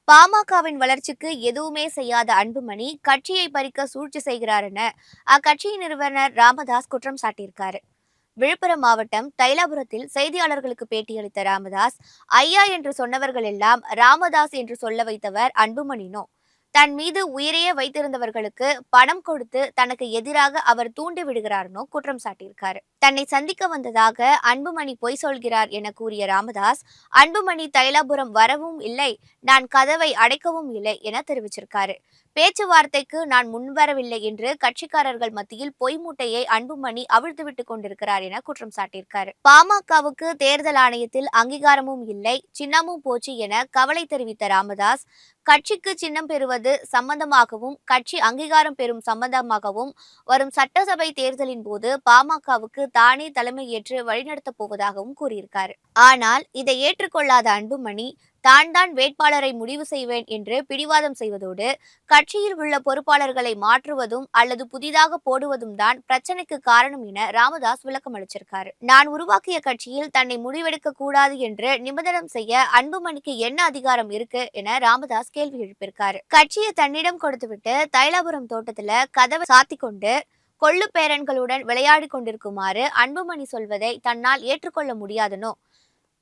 பாமகவின் வளர்ச்சிக்கு எதுவுமே செய்யாத அன்புமணி கட்சியை பறிக்க சூழ்ச்சி செய்கிறார் என அக்கட்சியின் நிறுவனர் ராமதாஸ் குற்றம் சாட்டியிருக்காரு. விழுப்புரம் மாவட்டம் தைலாபுரத்தில் செய்தியாளர்களுக்கு பேட்டியளித்த ராமதாஸ், ஐயா என்று சொன்னவர்கள் எல்லாம் ராமதாஸ் என்று சொல்ல வைத்தவர் அன்புமணினோ, தன் மீது உயிரையே வைத்திருந்தவர்களுக்கு பணம் கொடுத்து தனக்கு எதிராக அவர் தூண்டி விடுகிறார்னோ குற்றம் சாட்டியிருக்காரு. தன்னை சந்திக்க வந்ததாக அன்புமணி பொய் சொல்கிறார் என கூறிய ராமதாஸ், அன்புமணி தைலாபுரம் வரவும் இல்லை, நான் கதவை அடைக்கவும் இல்லை என தெரிவிச்சிருக்காரு. பேச்சுவார்த்தைக்கு நான் முன்வரவில்லை என்று கட்சிக்காரர்கள் மத்தியில் பொய் மூட்டையை அன்புமணி அவிழ்த்துவிட்டுக் கொண்டிருக்கிறார் என குற்றம் சாட்டியிருக்காரு. பாமகவுக்கு தேர்தல் ஆணையத்தில் அங்கீகாரமும் இல்லை, சின்னமும் போச்சு என கவலை தெரிவித்த ராமதாஸ், கட்சிக்கு சின்னம் பெறுவது சம்பந்தமாகவும் கட்சி அங்கீகாரம் பெறும் சம்பந்தமாகவும் வரும் சட்டசபை தேர்தலின் போது பாமகவுக்கு தானே தலைமையேற்று வழிநடத்தப் போவதாகவும் கூறியிருக்காரு. ஆனால் இதை ஏற்றுக்கொள்ளாத அன்புமணி, தான் வேட்பாளரை முடிவு செய்வேன் என்று பிடிவாதம் செய்வதோடு கட்சியில் உள்ள பொறுப்பாளர்களை மாற்றுவதும் அல்லது புதிதாக போடுவதும் தான் பிரச்சனைக்கு காரணம் என ராமதாஸ் விளக்கம் அளிச்சிருக்காரு. நான் உருவாக்கிய கட்சியில் தன்னை முடிவெடுக்க கூடாது என்று நிபந்தனம் செய்ய அன்புமணிக்கு என்ன அதிகாரம் இருக்கு என ராமதாஸ் கேள்வி எழுப்பியிருக்காரு. கட்சியை தன்னிடம் கொடுத்துவிட்டு தைலாபுரம் தோட்டத்துல கதவை சாத்தி கொண்டு கொள்ளு பேரன்களுடன் விளையாடி கொண்டிருக்குமாறு அன்புமணி சொல்வதை தன்னால் ஏற்றுக்கொள்ள முடியாதுனோ,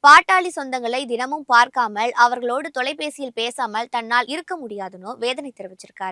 பாட்டாளி சொந்தங்களை தினமும் பார்க்காமல் அவர்களோடு தொலைபேசியில் பேசாமல் தன்னால் இருக்க முடியாதுனோ வேதனை தெரிவிச்சிருக்காரு.